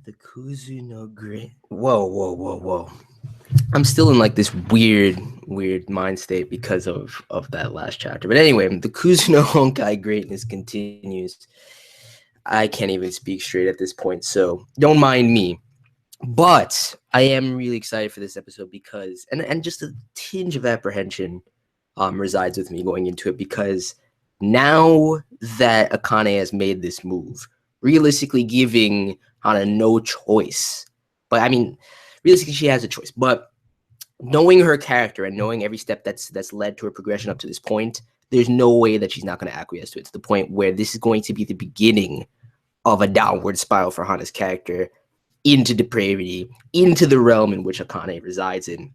The Kuzu no Great. Whoa. I'm still in like this weird mind state because of that last chapter. But anyway, the Kuzu no Honkai greatness continues. I can't even speak straight at this point, so don't mind me. But I am really excited for this episode because, and just a tinge of apprehension resides with me going into it, because now that Akane has made this move, realistically giving Hana no choice. But I mean, realistically, she has a choice. But knowing her character and knowing every step that's led to her progression up to this point, there's no way that she's not going to acquiesce to it, to the point where this is going to be the beginning of a downward spiral for Hana's character into depravity, into the realm in which Akane resides in.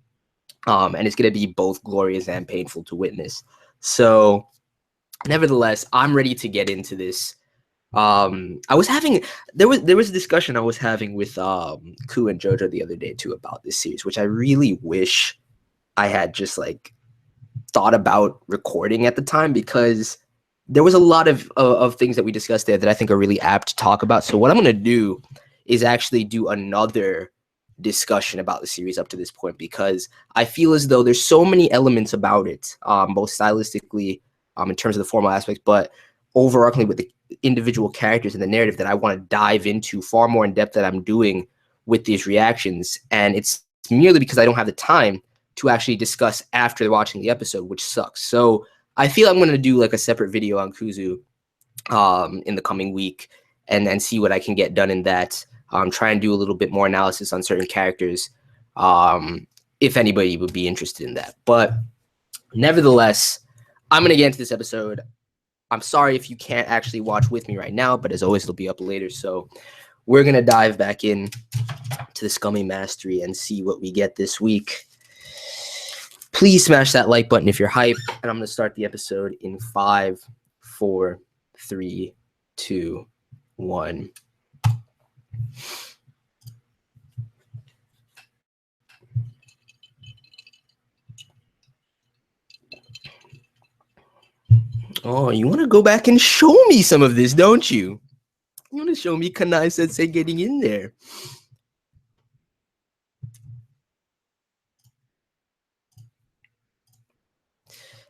And it's going to be both glorious and painful to witness. So, nevertheless, I'm ready to get into this. There was a discussion I was having with Ku and Jojo the other day too about this series, which I really wish I had just like thought about recording at the time, because there was a lot of things that we discussed there that I think are really apt to talk about. So what I'm going to do is actually do another discussion about the series up to this point, because I feel as though there's so many elements about it, both stylistically, in terms of the formal aspects, but overarchingly with the individual characters and the narrative, that I want to dive into far more in depth than I'm doing with these reactions. And it's merely because I don't have the time to actually discuss after watching the episode, which sucks. So I feel I'm going to do like a separate video on Kuzu in the coming week and see what I can get done in that. Try and do a little bit more analysis on certain characters, if anybody would be interested in that. But nevertheless, I'm going to get into this episode. I'm sorry if you can't actually watch with me right now, but as always, it'll be up later. So we're going to dive back in to the Scummy Mastery and see what we get this week. Please smash that like button if you're hyped. And I'm going to start the episode in 5, 4, 3, 2, 1. Oh, you want to go back and show me some of this, don't you? You want to show me Kanai Sensei getting in there.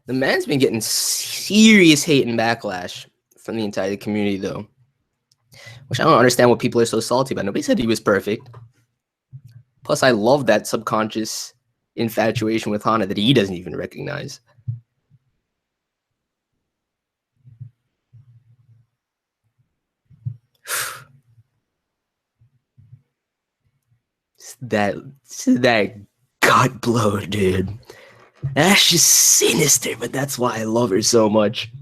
The man's been getting serious hate and backlash from the entire community, though. Which I don't understand what people are so salty about. Nobody said he was perfect. Plus, I love that subconscious infatuation with Hana that he doesn't even recognize. that gut blow, dude. That's just sinister, but that's why I love her so much.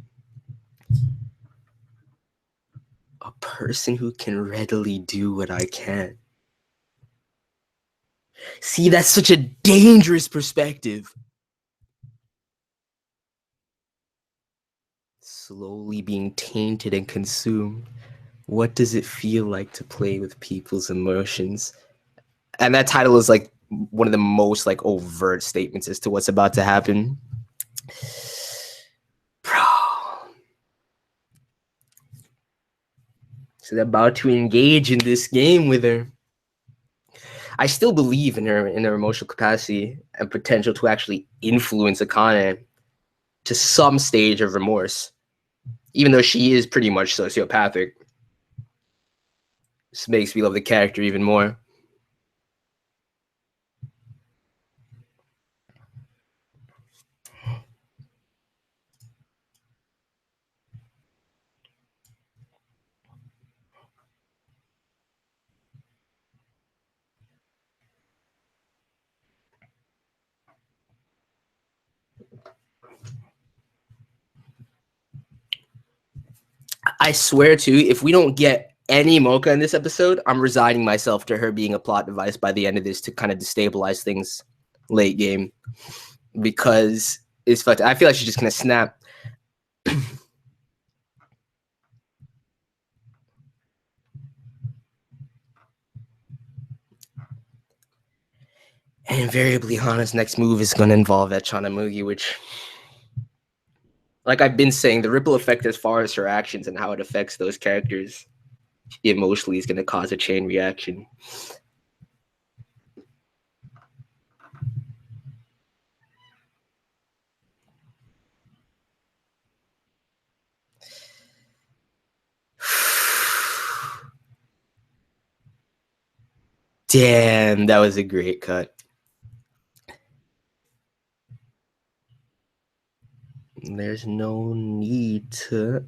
A person who can readily do what I can. See, that's such a dangerous perspective. Slowly being tainted and consumed. What does it feel like to play with people's emotions? And that title is like one of the most like overt statements as to what's about to happen. Bro. So they're about to engage in this game with her. I still believe in her emotional capacity and potential to actually influence Akane to some stage of remorse, even though she is pretty much sociopathic. This makes me love the character even more. I swear to you, if we don't get any Mocha in this episode, I'm resigning myself to her being a plot device by the end of this to kind of destabilize things late game, because it's fucked. I feel like she's just gonna snap. And invariably, Hana's next move is gonna involve Echanamugi, which, like I've been saying, the ripple effect as far as her actions and how it affects those characters emotionally is going to cause a chain reaction. Damn, that was a great cut. There's no need to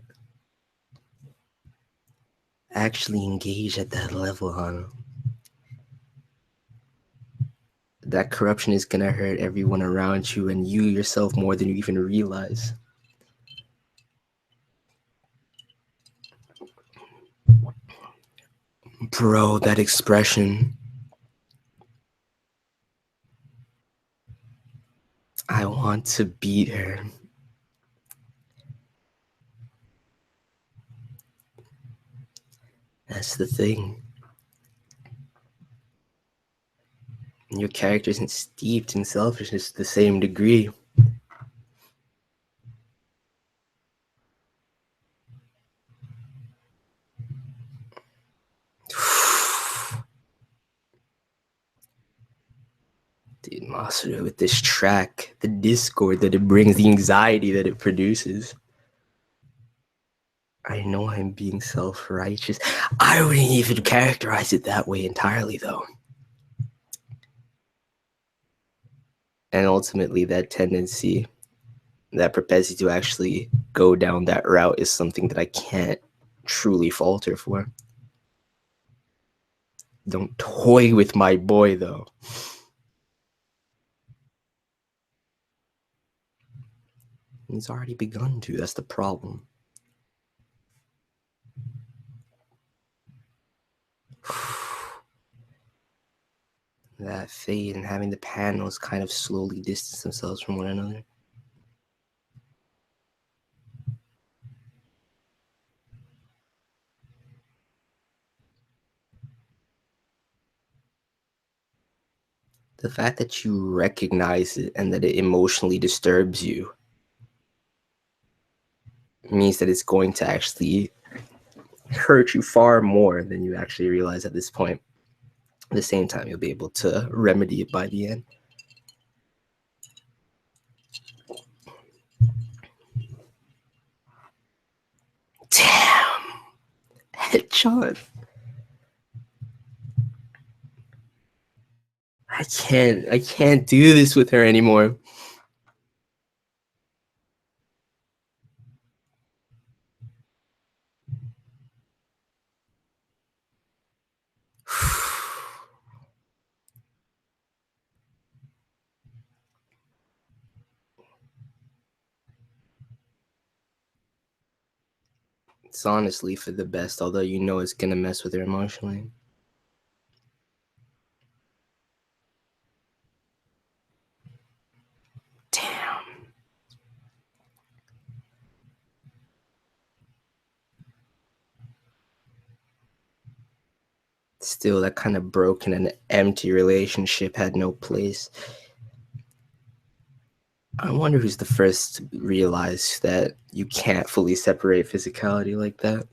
actually engage at that level, Hana. That corruption is gonna hurt everyone around you and you yourself more than you even realize. Bro, that expression. I want to beat her. That's the thing. Your character isn't steeped in selfishness to the same degree. Dude, Masura, with this track, the discord that it brings, the anxiety that it produces. I know I'm being self-righteous. I wouldn't even characterize it that way entirely, though. And ultimately, that tendency, that propensity to actually go down that route is something that I can't truly falter for. Don't toy with my boy, though. He's already begun to. That's the problem. That fade and having the panels kind of slowly distance themselves from one another. The fact that you recognize it and that it emotionally disturbs you means that it's going to actually hurt you far more than you actually realize at this point. At the same time, you'll be able to remedy it by the end. Damn! Headshot. I can't do this with her anymore. It's honestly for the best, although you know it's gonna mess with her emotionally. Damn. Still, that kind of broken and empty relationship had no place. I wonder who's the first to realize that you can't fully separate physicality like that.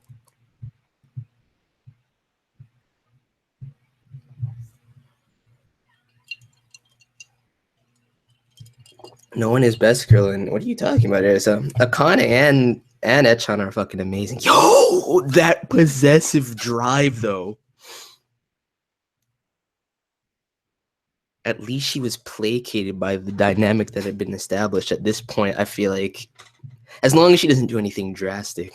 No one is best girl, and what are you talking about? There's Akane and Echan are fucking amazing. Yo, that possessive drive though. At least she was placated by the dynamic that had been established. At this point, I feel like as long as she doesn't do anything drastic.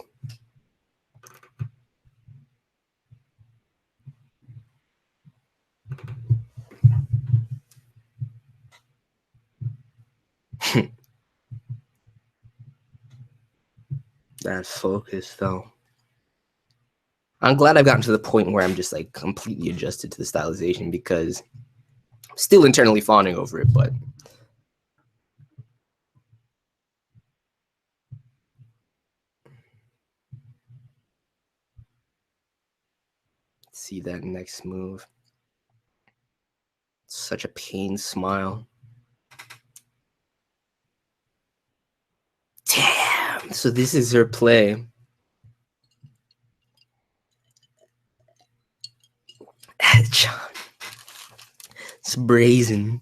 That focus though. I'm glad I've gotten to the point where I'm just like completely adjusted to the stylization because I'm still internally fawning over it, but see that next move. Such a pain smile. Damn. So this is her play. John. It's brazen.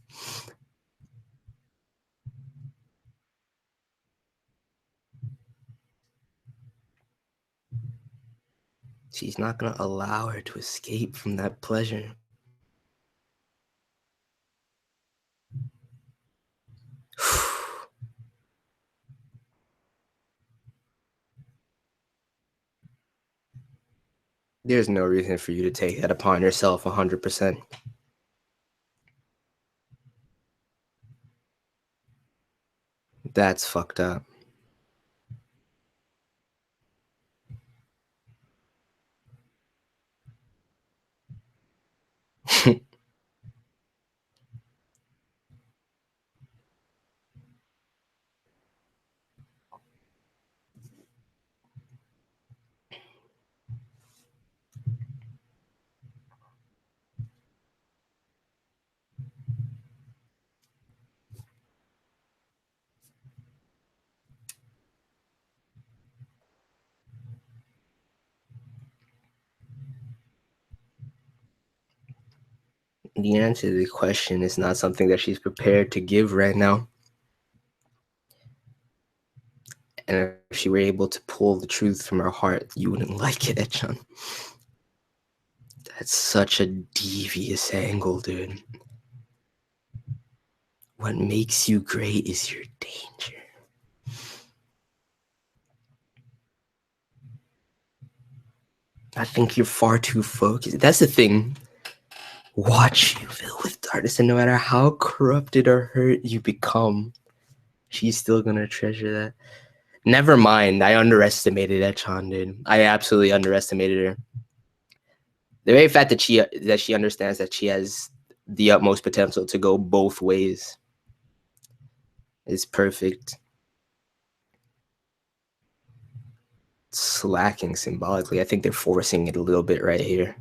She's not gonna allow her to escape from that pleasure. There's no reason for you to take that upon yourself 100%. That's fucked up. The answer to the question is not something that she's prepared to give right now. And if she were able to pull the truth from her heart, you wouldn't like it, Echan. That's such a devious angle, dude. What makes you great is your danger. I think you're far too focused. That's the thing. Watch you filled with darkness, and no matter how corrupted or hurt you become, she's still gonna treasure that. Never mind. I underestimated Echan, dude. I absolutely underestimated her. The very fact that she understands that she has the utmost potential to go both ways is perfect. Slacking symbolically. I think they're forcing it a little bit right here.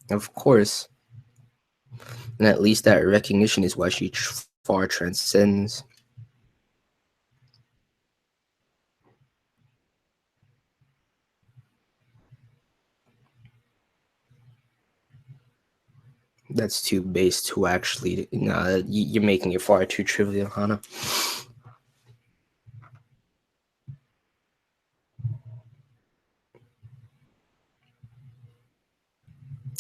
Of course. And at least that recognition is why she far transcends. That's too base to actually. Nah, you're making it far too trivial, Hana.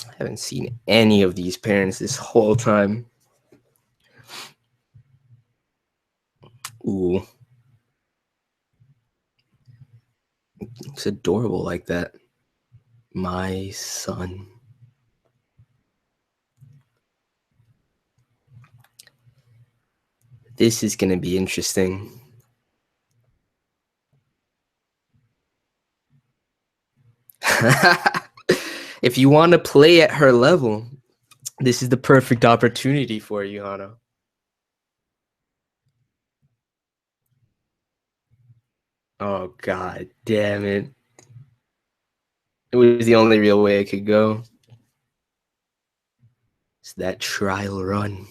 I haven't seen any of these parents this whole time. Ooh. It's adorable like that. My son. This is going to be interesting. If you want to play at her level, this is the perfect opportunity for you, Hana. Oh, god damn it. It was the only real way it could go. It's that trial run.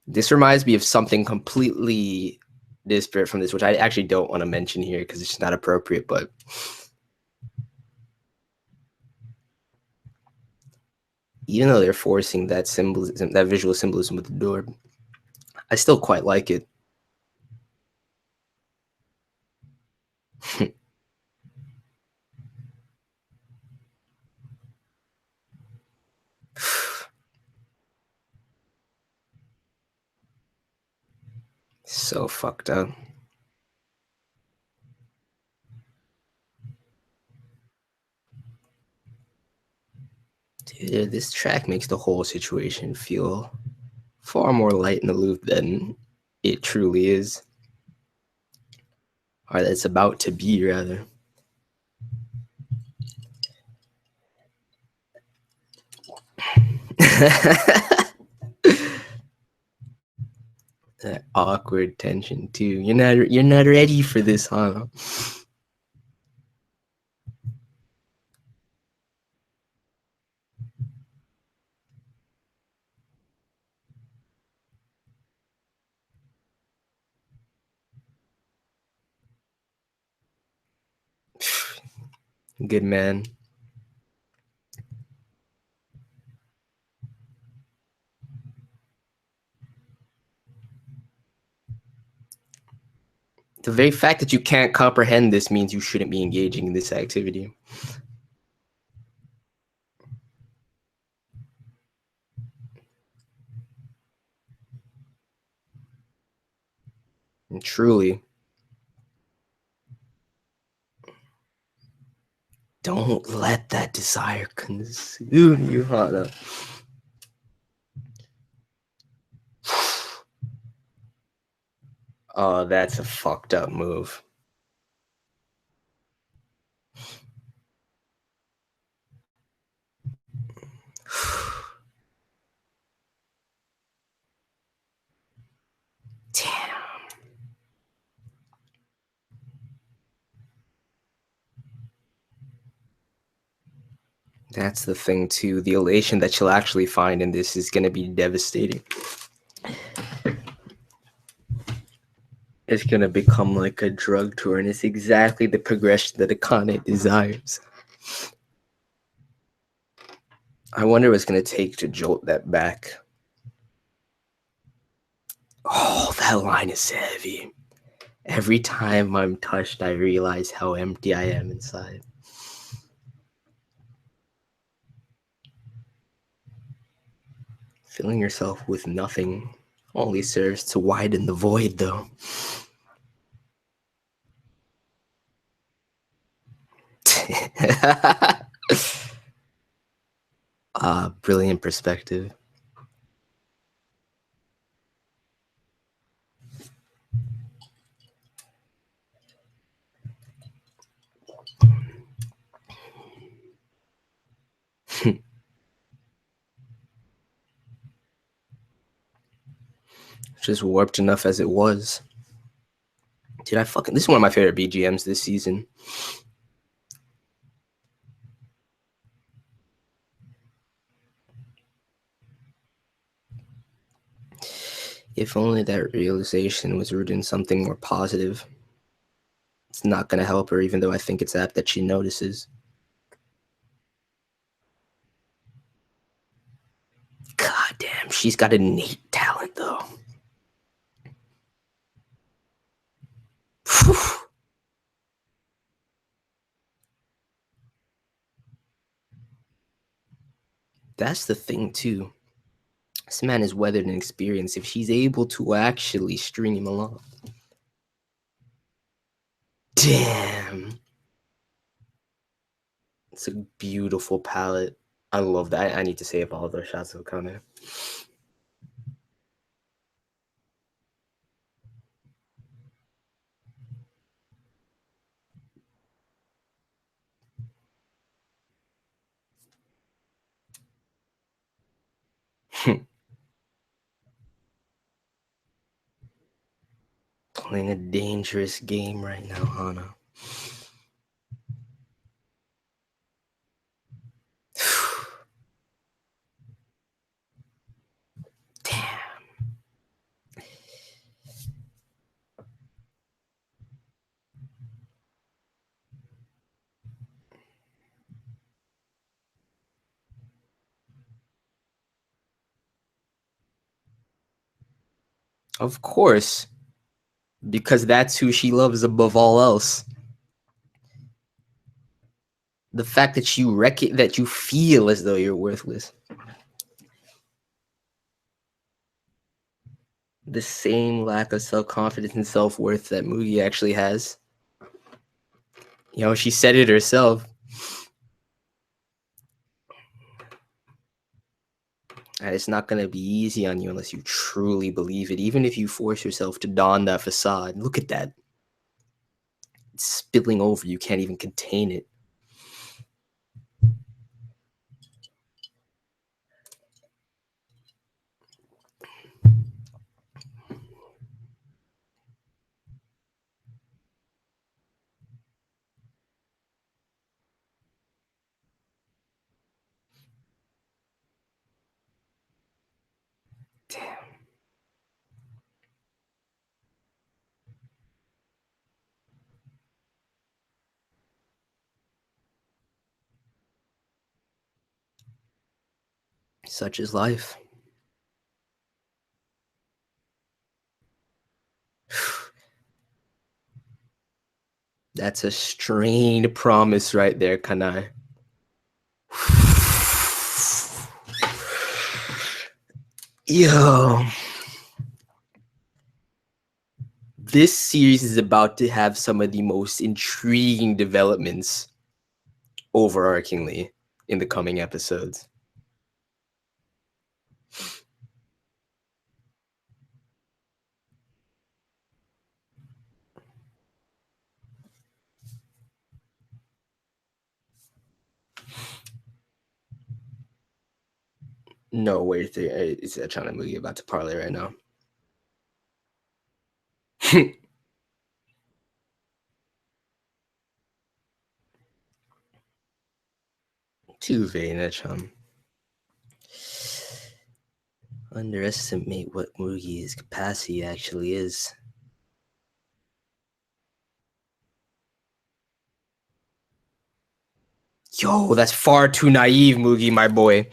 This reminds me of something completely disparate from this, which I actually don't want to mention here because it's just not appropriate, but even though they're forcing that symbolism, that visual symbolism with the door, I still quite like it. So fucked up. Dude, this track makes the whole situation feel far more light and aloof than it truly is. Or that it's about to be, rather. That awkward tension too. You're not ready for this, huh? Good man. The very fact that you can't comprehend this means you shouldn't be engaging in this activity. And truly. Don't let that desire consume you, Hana. Oh, that's a fucked up move. Damn. That's the thing, too. The elation that you'll actually find in this is going to be devastating. It's going to become like a drug tour, and it's exactly the progression that Akane desires. I wonder what's going to take to jolt that back. Oh, that line is heavy. Every time I'm touched, I realize how empty I am inside. Filling yourself with nothing only serves to widen the void, though. Brilliant perspective. Just warped enough as it was. Dude, this is one of my favorite BGMs this season. If only that realization was rooted in something more positive. It's not gonna help her, even though I think it's apt that she notices. God damn, she's got innate talent, though. That's the thing, too. This man is weathered and experienced. If she's able to actually string him along. Damn. It's a beautiful palette. I love that. I need to save all of those shots of Akane. Playing a dangerous game right now, Hana. Damn. Of course. Because that's who she loves above all else. The fact that that you feel as though you're worthless. The same lack of self-confidence and self-worth that Mugi actually has. You know, she said it herself. And it's not going to be easy on you unless you truly believe it. Even if you force yourself to don that facade. Look at that. It's spilling over. You can't even contain it. Damn. Such is life. That's a strained promise right there, Kanai. Yo. This series is about to have some of the most intriguing developments overarchingly in the coming episodes. No, wait, it's a China movie about to parlay right now. Too vain, chum. Underestimate what Mugi's capacity actually is. Yo, that's far too naive, Mugi, my boy.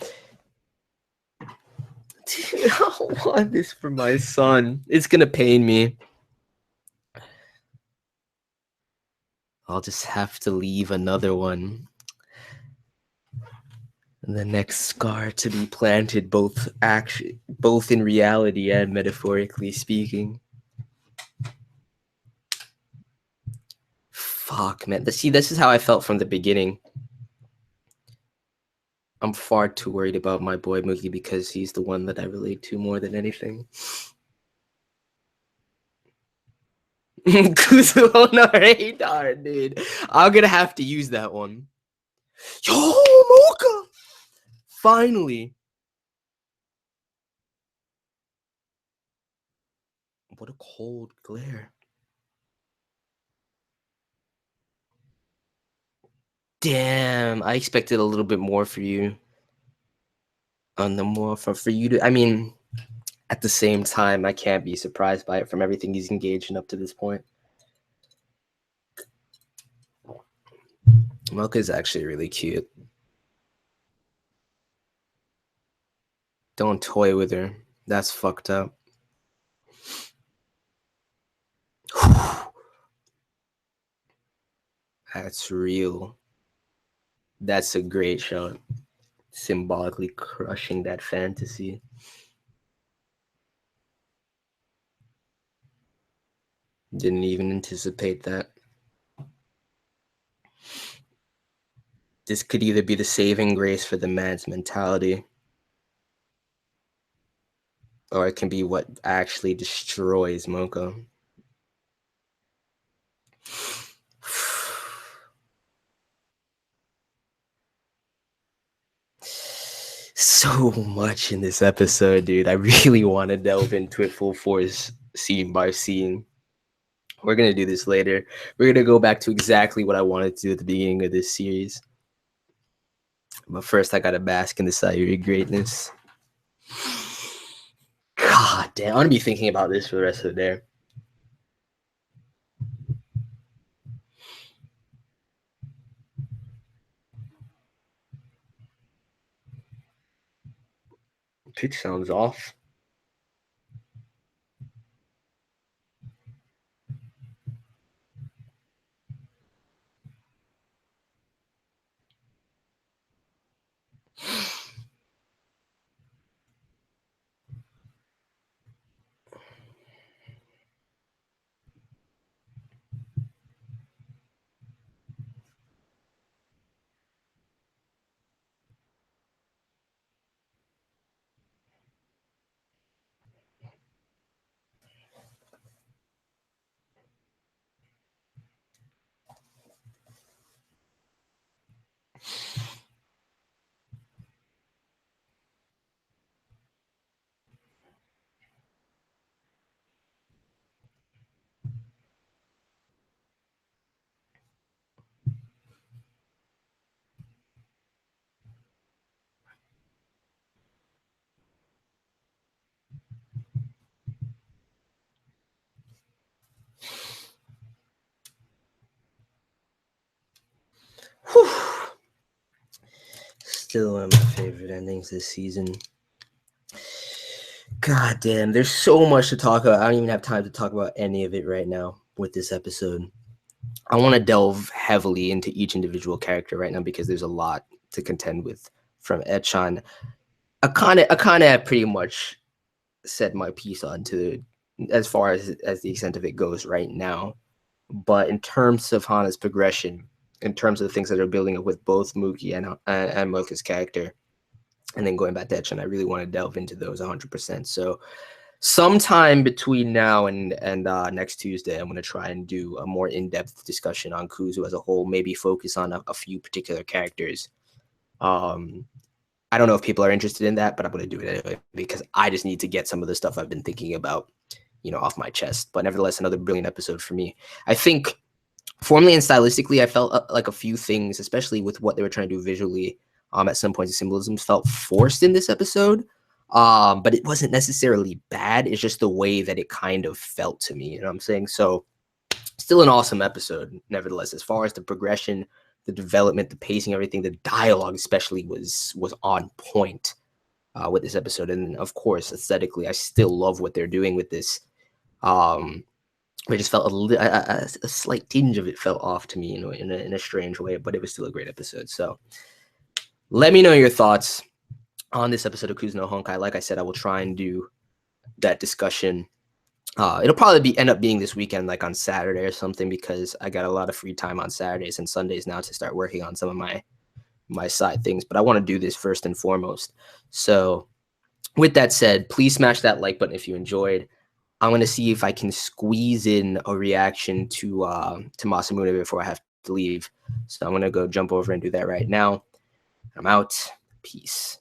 Dude, I want this for my son. It's gonna pain me. I'll just have to leave another one. The next scar to be planted, both in reality and metaphorically speaking. Fuck, man. See, this is how I felt from the beginning. I'm far too worried about my boy Mookie because he's the one that I relate to more than anything. Kuzu Honkai, dude. I'm gonna have to use that one. Yo, Mocha! Finally. What a cold glare. Damn, I expected a little bit more for you. On the more for you to, I mean, at the same time, I can't be surprised by it from everything he's engaged in up to this point. Mocha's actually really cute. Don't toy with her. That's fucked up. That's real. That's a great shot. Symbolically crushing that fantasy. Didn't even anticipate that. This could either be the saving grace for the man's mentality, or it can be what actually destroys Mocha. So much in this episode, dude. I really want to delve into it full force, scene by scene. We're going to do this later. We're going to go back to exactly what I wanted to do at the beginning of this series. But first, I got to bask in the Sayuri greatness. God damn. I'm going to be thinking about this for the rest of the day. Pitch sounds off. Whew. Still one of my favorite endings this season. God damn, there's so much to talk about. I don't even have time to talk about any of it right now with this episode. I want to delve heavily into each individual character right now because there's a lot to contend with from Echan. I kind of have pretty much said my piece on to as far as the extent of it goes right now. But in terms of Hana's progression, in terms of the things that are building up with both Mookie and Mocha's character, and then going back to Echan, I really want to delve into those 100%. So sometime between now and next Tuesday, I'm going to try and do a more in-depth discussion on Kuzu as a whole, maybe focus on a few particular characters. I don't know if people are interested in that, but I'm going to do it anyway because I just need to get some of the stuff I've been thinking about, off my chest. But nevertheless, another brilliant episode for me. I think formally and stylistically, I felt like a few things, especially with what they were trying to do visually, at some points, the symbolism felt forced in this episode. But it wasn't necessarily bad. It's just the way that it kind of felt to me. You know what I'm saying? So still an awesome episode, nevertheless, as far as the progression, the development, the pacing, everything, the dialogue especially was on point with this episode. And of course, aesthetically, I still love what they're doing with this. I just felt a slight tinge of it felt off to me in a strange way, but it was still a great episode. So let me know your thoughts on this episode of Kuzu Honkai. Like I said, I will try and do that discussion. It'll probably end up being this weekend, like on Saturday or something, because I got a lot of free time on Saturdays and Sundays now to start working on some of my side things. But I want to do this first and foremost. So with that said, please smash that like button if you enjoyed. I'm going to see if I can squeeze in a reaction to Masamune before I have to leave. So I'm going to go jump over and do that right now. I'm out. Peace.